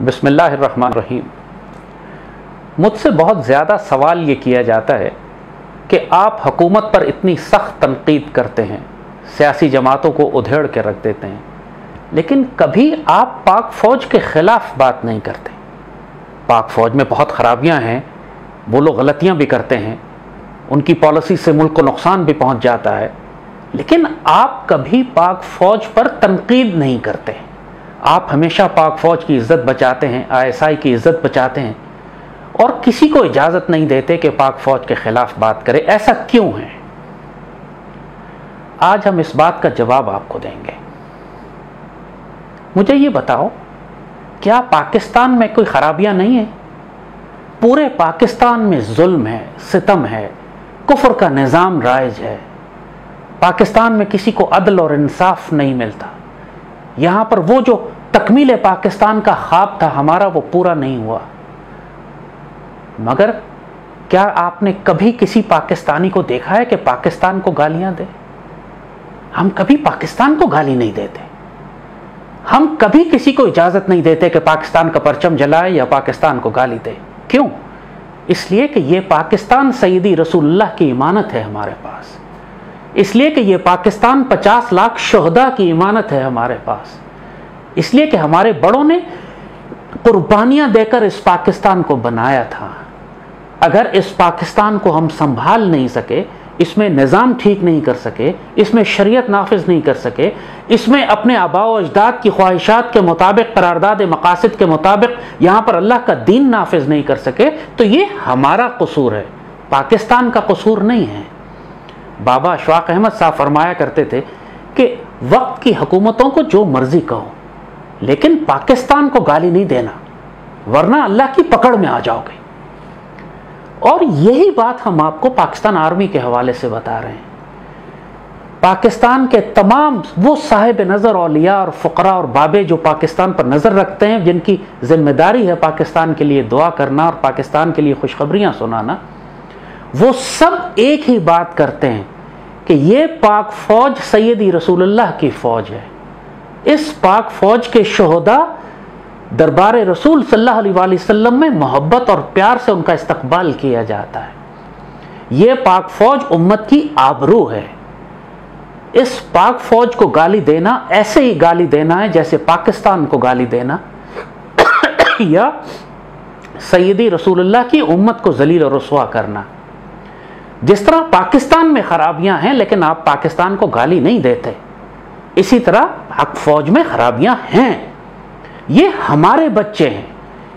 بسم اللہ الرحمن الرحیم۔ مجھ سے بہت زیادہ سوال یہ کیا جاتا ہے کہ آپ حکومت پر اتنی سخت تنقید کرتے ہیں، سیاسی جماعتوں کو ادھیڑ کے رکھ دیتے ہیں، لیکن کبھی آپ پاک فوج کے خلاف بات نہیں کرتے۔ پاک فوج میں بہت خرابیاں ہیں، وہ لوگ غلطیاں بھی کرتے ہیں، ان کی پالیسی سے ملک کو نقصان بھی پہنچ جاتا ہے، لیکن آپ کبھی پاک فوج پر تنقید نہیں کرتے۔ آپ ہمیشہ پاک فوج کی عزت بچاتے ہیں، ISI کی عزت بچاتے ہیں، اور کسی کو اجازت نہیں دیتے کہ پاک فوج کے خلاف بات کرے۔ ایسا کیوں ہے؟ آج ہم اس بات کا جواب آپ کو دیں گے۔ مجھے یہ بتاؤ، کیا پاکستان میں کوئی خرابیاں نہیں ہیں؟ پورے پاکستان میں ظلم ہے، ستم ہے، کفر کا نظام رائج ہے۔ پاکستان میں کسی کو عدل اور انصاف نہیں ملتا۔ یہاں پر وہ جو تکمیل پاکستان کا خواب تھا ہمارا، وہ پورا نہیں ہوا۔ مگر کیا آپ نے کبھی کسی پاکستانی کو دیکھا ہے کہ پاکستان کو گالیاں دے؟ ہم کبھی پاکستان کو گالی نہیں دیتے۔ ہم کبھی کسی کو اجازت نہیں دیتے کہ پاکستان کا پرچم جلائے یا پاکستان کو گالی دے۔ کیوں؟ اس لیے کہ یہ پاکستان سیدی رسول اللہ کی امانت ہے ہمارے پاس۔ اس لیے کہ یہ پاکستان 50 لاکھ شہداء کی امانت ہے ہمارے پاس۔ اس لیے کہ ہمارے بڑوں نے قربانیاں دے کر اس پاکستان کو بنایا تھا۔ اگر اس پاکستان کو ہم سنبھال نہیں سکے، اس میں نظام ٹھیک نہیں کر سکے، اس میں شریعت نافذ نہیں کر سکے، اس میں اپنے آباء و اجداد کی خواہشات کے مطابق، قرارداد مقاصد کے مطابق یہاں پر اللہ کا دین نافذ نہیں کر سکے، تو یہ ہمارا قصور ہے، پاکستان کا قصور نہیں ہے۔ بابا اشفاق احمد صاحب فرمایا کرتے تھے کہ وقت کی حکومتوں کو جو مرضی کہو، لیکن پاکستان کو گالی نہیں دینا، ورنہ اللہ کی پکڑ میں آ جاؤ گے۔ اور یہی بات ہم آپ کو پاکستان آرمی کے حوالے سے بتا رہے ہیں۔ پاکستان کے تمام وہ صاحب نظر اولیاء اور فقراء اور بابے جو پاکستان پر نظر رکھتے ہیں، جن کی ذمہ داری ہے پاکستان کے لیے دعا کرنا اور پاکستان کے لیے خوشخبریاں سنانا، وہ سب ایک ہی بات کرتے ہیں کہ یہ پاک فوج سیدی رسول اللہ کی فوج ہے۔ اس پاک فوج کے شہداء دربار رسول صلی اللہ علیہ وآلہ وسلم میں محبت اور پیار سے ان کا استقبال کیا جاتا ہے۔ یہ پاک فوج امت کی آبرو ہے۔ اس پاک فوج کو گالی دینا ایسے ہی گالی دینا ہے جیسے پاکستان کو گالی دینا یا سیدی رسول اللہ کی امت کو ذلیل اور رسوا کرنا۔ جس طرح پاکستان میں خرابیاں ہیں لیکن آپ پاکستان کو گالی نہیں دیتے، اسی طرح پاک فوج میں خرابیاں ہیں۔ یہ ہمارے بچے ہیں،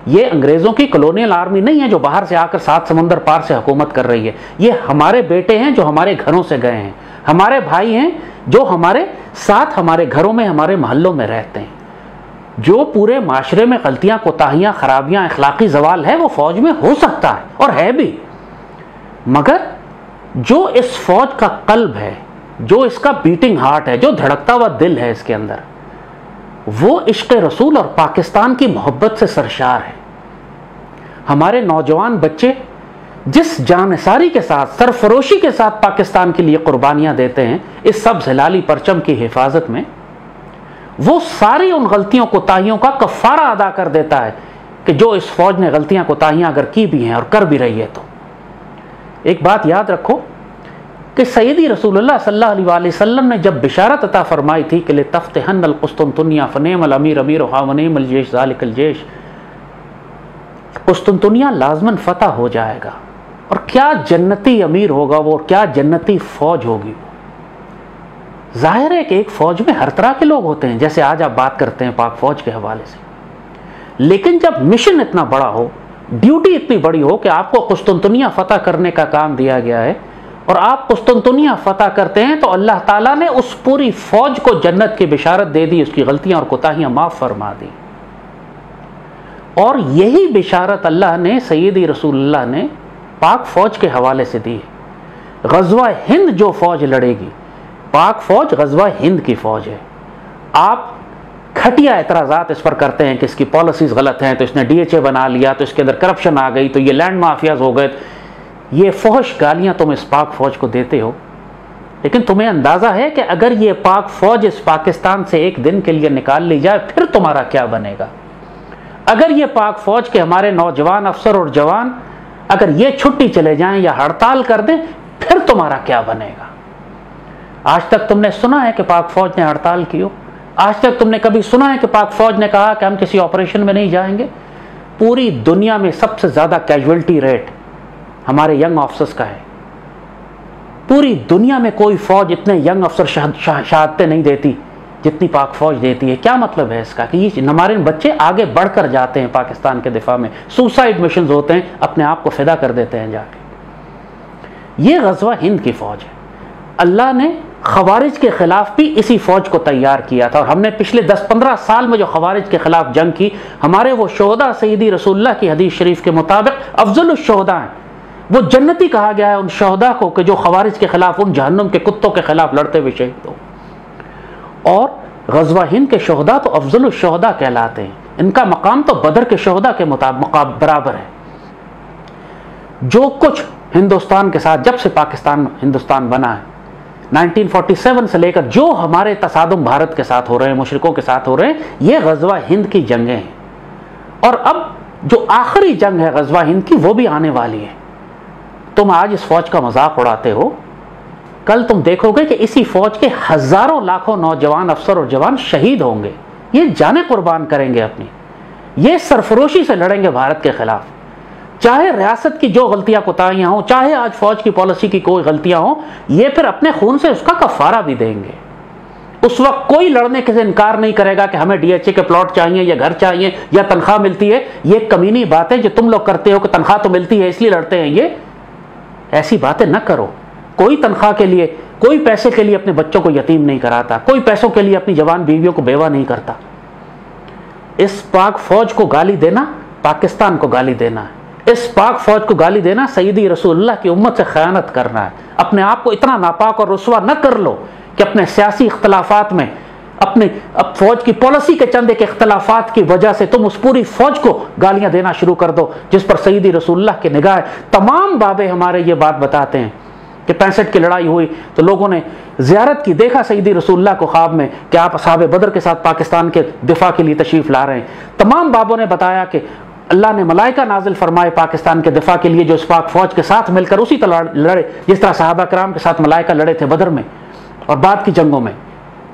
یہ انگریزوں کی کلونیل آرمی نہیں ہے جو باہر سے آ کر 7 سمندر پار سے حکومت کر رہی ہے۔ یہ ہمارے بیٹے ہیں جو ہمارے گھروں سے گئے ہیں، ہمارے بھائی ہیں جو ہمارے ساتھ ہمارے گھروں میں، ہمارے محلوں میں رہتے ہیں۔ جو پورے معاشرے میں غلطیاں، کوتاہیاں، خرابیاں، اخلاقی زوال ہے، وہ فوج میں ہو سکتا ہے اور ہے بھی، مگر جو اس فوج کا قلب ہے، جو اس کا بیٹنگ ہارٹ ہے، جو دھڑکتا ہوا دل ہے اس کے اندر، وہ عشق رسول اور پاکستان کی محبت سے سرشار ہے۔ ہمارے نوجوان بچے جس جانثاری کے ساتھ، سرفروشی کے ساتھ پاکستان کے لیے قربانیاں دیتے ہیں اس سبز ہلالی پرچم کی حفاظت میں، وہ ساری ان غلطیوں کوتاہیوں کا کفارہ ادا کر دیتا ہے کہ جو اس فوج نے غلطیاں کوتاہیاں اگر کی بھی ہیں اور کر بھی رہی ہے۔ تو ایک بات یاد رکھو کہ سیدی رسول اللہ صلی اللہ علیہ وآلہ وسلم نے جب بشارت عطا فرمائی تھی کہ لتفتحن القسطنطنیہ فنعم الامیر امیرھا ونعم الجیش ذالک الجیش، قسطنطنیہ لازماً فتح ہو جائے گا، اور کیا جنتی امیر ہوگا وہ، اور کیا جنتی فوج ہوگی وہ۔ ظاہر ہے کہ ایک فوج میں ہر طرح کے لوگ ہوتے ہیں، جیسے آج آپ بات کرتے ہیں پاک فوج کے حوالے سے، لیکن جب مشن اتنا بڑا ہو، ڈیوٹی اتنی بڑی ہو کہ آپ کو قسطنطنیہ فتح کرنے کا کام دیا گیا ہے، اور آپ قسطنطنیہ فتح کرتے ہیں، تو اللہ تعالیٰ نے اس پوری فوج کو جنت کی بشارت دے دی، اس کی غلطیاں اور کوتاہیاں معاف فرما دی۔ اور یہی بشارت اللہ نے، سیدی رسول اللہ نے پاک فوج کے حوالے سے دی۔ غزوہ ہند جو فوج لڑے گی، پاک فوج غزوہ ہند کی فوج ہے۔ آپ کھٹیا اعتراضات اس پر کرتے ہیں کہ اس کی پالیسیز غلط ہیں، تو اس نے DHA بنا لیا، تو اس کے اندر کرپشن آ گئی، تو یہ لینڈ مافیاز ہو گئے۔ یہ فحش گالیاں تم اس پاک فوج کو دیتے ہو، لیکن تمہیں اندازہ ہے کہ اگر یہ پاک فوج اس پاکستان سے ایک دن کے لیے نکال لی جائے پھر تمہارا کیا بنے گا؟ اگر یہ پاک فوج کے ہمارے نوجوان افسر اور جوان اگر یہ چھٹی چلے جائیں یا ہڑتال کر دیں پھر تمہارا کیا بنے گا؟ آج تک تم نے سنا ہے کہ پاک فوج نے ہڑتال کی ہو؟ آج تک تم نے کبھی سنا ہے کہ پاک فوج نے کہا کہ ہم کسی آپریشن میں نہیں جائیں گے؟ پوری دنیا میں سب سے زیادہ کیجولٹی ریٹ ہمارے ینگ آفسرز کا ہے. پوری دنیا میں کوئی فوج اتنے ینگ افسر شہادتیں نہیں دیتی جتنی پاک فوج دیتی ہے. کیا مطلب ہے اس کا؟ کہ یہ ہمارے بچے آگے بڑھ کر جاتے ہیں پاکستان کے دفاع میں، سوسائڈ مشنز ہوتے ہیں، اپنے آپ کو فدا کر دیتے ہیں جا کے. یہ غزوہ ہند کی فوج ہے. اللہ نے خوارج کے خلاف بھی اسی فوج کو تیار کیا تھا، اور ہم نے پچھلے 10-15 سال میں جو خوارج کے خلاف جنگ کی، ہمارے وہ شہداء سیدی رسول اللہ کی حدیث شریف کے مطابق افضل الشہداء ہیں. وہ جنتی کہا گیا ہے ان شہداء کو کہ جو خوارج کے خلاف، ان جہنم کے کتوں کے خلاف لڑتے ہوئے شہید ہو. اور غزوہ ہند کے شہداء تو افضل الشہداء کہلاتے ہیں. ان کا مقام تو بدر کے شہداء کے برابر ہے. جو کچھ ہندوستان کے ساتھ جب سے ہندوستان بنا ہے 1947 سے لے کر جو ہمارے تصادم بھارت کے ساتھ ہو رہے ہیں، مشرکوں کے ساتھ ہو رہے ہیں، یہ غزوہ ہند کی جنگیں ہیں. اور اب جو آخری جنگ ہے غزوہ ہند کی وہ بھی آنے والی ہے. تم آج اس فوج کا مذاق اڑاتے ہو، کل تم دیکھو گے کہ اسی فوج کے ہزاروں لاکھوں نوجوان افسر اور جوان شہید ہوں گے. یہ جانیں قربان کریں گے اپنی، یہ سرفروشی سے لڑیں گے بھارت کے خلاف. چاہے ریاست کی جو غلطیاں کوتاہیاں ہوں، چاہے آج فوج کی پالیسی کی کوئی غلطیاں ہوں، یہ پھر اپنے خون سے اس کا کفارہ بھی دیں گے. اس وقت کوئی لڑنے کے سے انکار نہیں کرے گا کہ ہمیں ڈی ایچ اے کے پلاٹ چاہیے یا گھر چاہیے یا تنخواہ ملتی ہے. یہ کمینی باتیں جو تم لوگ کرتے ہو کہ تنخواہ تو ملتی ہے اس لیے لڑتے ہیں، یہ ایسی باتیں نہ کرو. کوئی تنخواہ کے لیے، کوئی پیسے کے لیے اپنے بچوں کو یتیم نہیں کراتا، کوئی پیسوں کے لیے اپنی جوان بیویوں کو بیوہ نہیں کرتا. اس پاک فوج کو گالی دینا پاکستان کو گالی دینا ہے. اس پاک فوج کو گالی دینا سیدی رسول اللہ کی امت سے خیانت کرنا ہے. اپنے آپ کو اتنا ناپاک اور رسوا نہ کر لو کہ اپنے سیاسی اختلافات میں، اپنے فوج کی پالیسی کے چند ایک اختلافات کی وجہ سے تم اس پوری فوج کو گالیاں دینا شروع کر دو جس پر سیدی رسول اللہ کی نگاہ ہے. تمام بابے ہمارے یہ بات بتاتے ہیں کہ 65 کی لڑائی ہوئی تو لوگوں نے زیارت کی، دیکھا سیدی رسول اللہ کو خواب میں کہ آپ اصحاب بدر کے ساتھ پاکستان کے دفاع کے لیے تشریف لا رہے ہیں. تمام بابوں نے بتایا کہ اللہ نے ملائکہ نازل فرمائے پاکستان کے دفاع کے لیے جو اس پاک فوج کے ساتھ مل کر اسی طرح لڑے جس طرح صحابہ کرام کے ساتھ ملائکہ لڑے تھے بدر میں اور بعد کی جنگوں میں.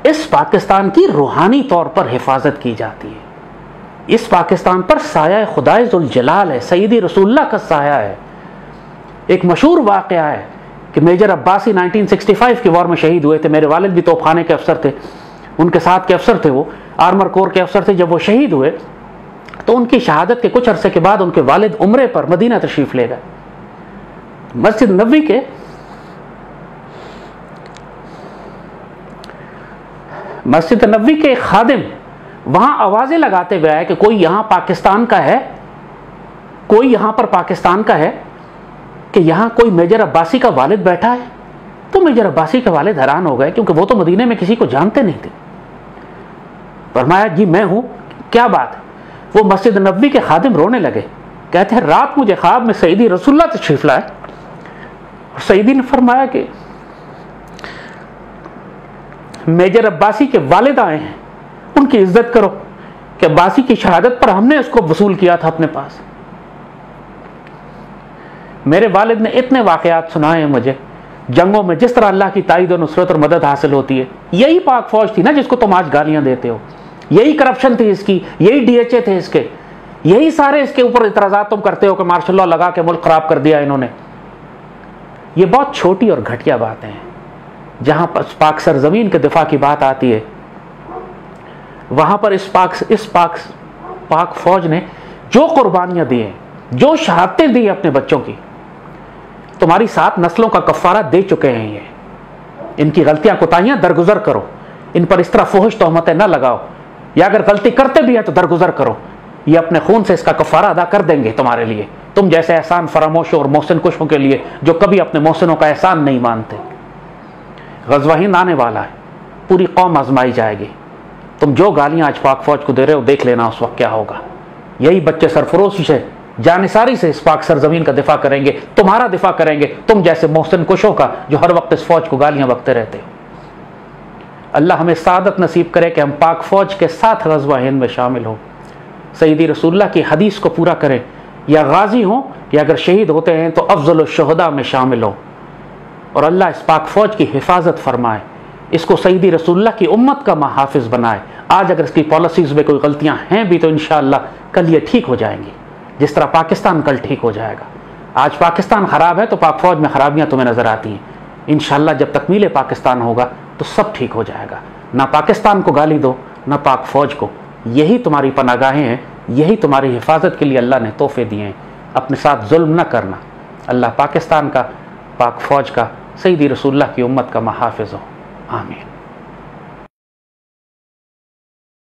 اس پاکستان کی روحانی طور پر حفاظت کی جاتی ہے. اس پاکستان پر سایہ خدائے ذوالجلال ہے، سیدی رسول اللہ کا سایہ ہے. ایک مشہور واقعہ ہے کہ میجر عباسی 1965 کی وار میں شہید ہوئے تھے. میرے والد بھی توپ خانے کے افسر تھے، ان کے ساتھ کے افسر تھے، وہ آرمر کور کے افسر تھے. جب وہ شہید ہوئے تو ان کی شہادت کے کچھ عرصے کے بعد ان کے والد عمرے پر مدینہ تشریف لے گئے. مسجد نبوی کے ایک خادم وہاں آوازیں لگاتے ہوئے آئے کہ کوئی یہاں پاکستان کا ہے، کوئی یہاں پر پاکستان کا ہے کہ یہاں کوئی میجر عباسی کا والد بیٹھا ہے. تو میجر عباسی کے والد حیران ہو گئے کیونکہ وہ تو مدینے میں کسی کو جانتے نہیں تھے. فرمایا جی میں ہوں، کیا بات؟ وہ مسجد نبوی کے خادم رونے لگے، کہتے ہیں رات مجھے خواب میں سیدی رسول اللہ تشریف لائے اور سیدی نے فرمایا کہ میجر عباسی کے والد آئے ہیں، ان کی عزت کرو کہ عباسی کی شہادت پر ہم نے اس کو وصول کیا تھا اپنے پاس. میرے والد نے اتنے واقعات سنائے ہیں مجھے جنگوں میں جس طرح اللہ کی تائید و نصرت اور مدد حاصل ہوتی ہے. یہی پاک فوج تھی نا جس کو تم آج گالیاں دیتے ہو، یہی کرپشن تھی اس کی، یہی ڈی ایچ اے تھے اس کے، یہی سارے اس کے اوپر اعتراضات تم کرتے ہو کہ مارشل لاء لگا کے ملک خراب کر دیا انہوں نے. یہ بہت چھوٹی اور گھٹیا باتیں ہیں. جہاں پر پاک سرزمین کے دفاع کی بات آتی ہے وہاں پر اس پاک فوج نے جو قربانیاں دی ہیں، جو شہادتیں دی ہیں اپنے بچوں کی، تمہاری 7 نسلوں کا کفارہ دے چکے ہیں. یہ ان کی غلطیاں کوتاہیاں درگزر کرو، ان پر اس طرح فحش تہمتیں نہ لگاؤ، یا اگر غلطی کرتے بھی ہیں تو درگزر کرو. یہ اپنے خون سے اس کا کفارہ ادا کر دیں گے تمہارے لیے، تم جیسے احسان فراموشوں اور محسن کشوں کے لیے جو کبھی اپنے محسنوں کا احسان نہیں مانتے. غزوہ ہند آنے والا ہے، پوری قوم آزمائی جائے گی. تم جو گالیاں آج پاک فوج کو دے رہے ہو دیکھ لینا اس وقت کیا ہوگا. یہی بچے سرفروشی سے، جانثاری سے اس پاک سرزمین کا دفاع کریں گے، تمہارا دفاع کریں گے، تم جیسے محسن کشوں کا جو ہر وقت اس فوج کو گالیاں بکتے رہتے ہو. اللہ ہمیں سعادت نصیب کرے کہ ہم پاک فوج کے ساتھ غزوہ ہند میں شامل ہوں. سیدی رسول اللہ کی حدیث کو پورا کریں، یا غازی ہوں یا اگر شہید ہوتے ہیں تو افضل الشہداء میں شامل ہوں، اور اللہ اس پاک فوج کی حفاظت فرمائے، اس کو سیدی رسول اللہ کی امت کا محافظ بنائے۔ آج اگر اس کی پالیسیز میں کوئی غلطیاں ہیں بھی تو انشاءاللہ کل یہ ٹھیک ہو جائیں گی، جس طرح پاکستان کل ٹھیک ہو جائے گا۔ آج پاکستان خراب ہے تو پاک فوج میں خرابیاں تمہیں نظر آتی ہیں، انشاءاللہ جب تکمیل پاکستان ہوگا تو سب ٹھیک ہو جائے گا۔ نہ پاکستان کو گالی دو نہ پاک فوج کو، یہی تمہاری پناہ گاہیں ہیں، یہی تمہاری حفاظت کے لیے اللہ نے تحفے دیے ہیں۔ اپنے ساتھ ظلم نہ کرنا۔ اللہ پاکستان کا، پاک فوج کا، سیدی رسول اللہ کی امت کا محافظ ہو، آمین۔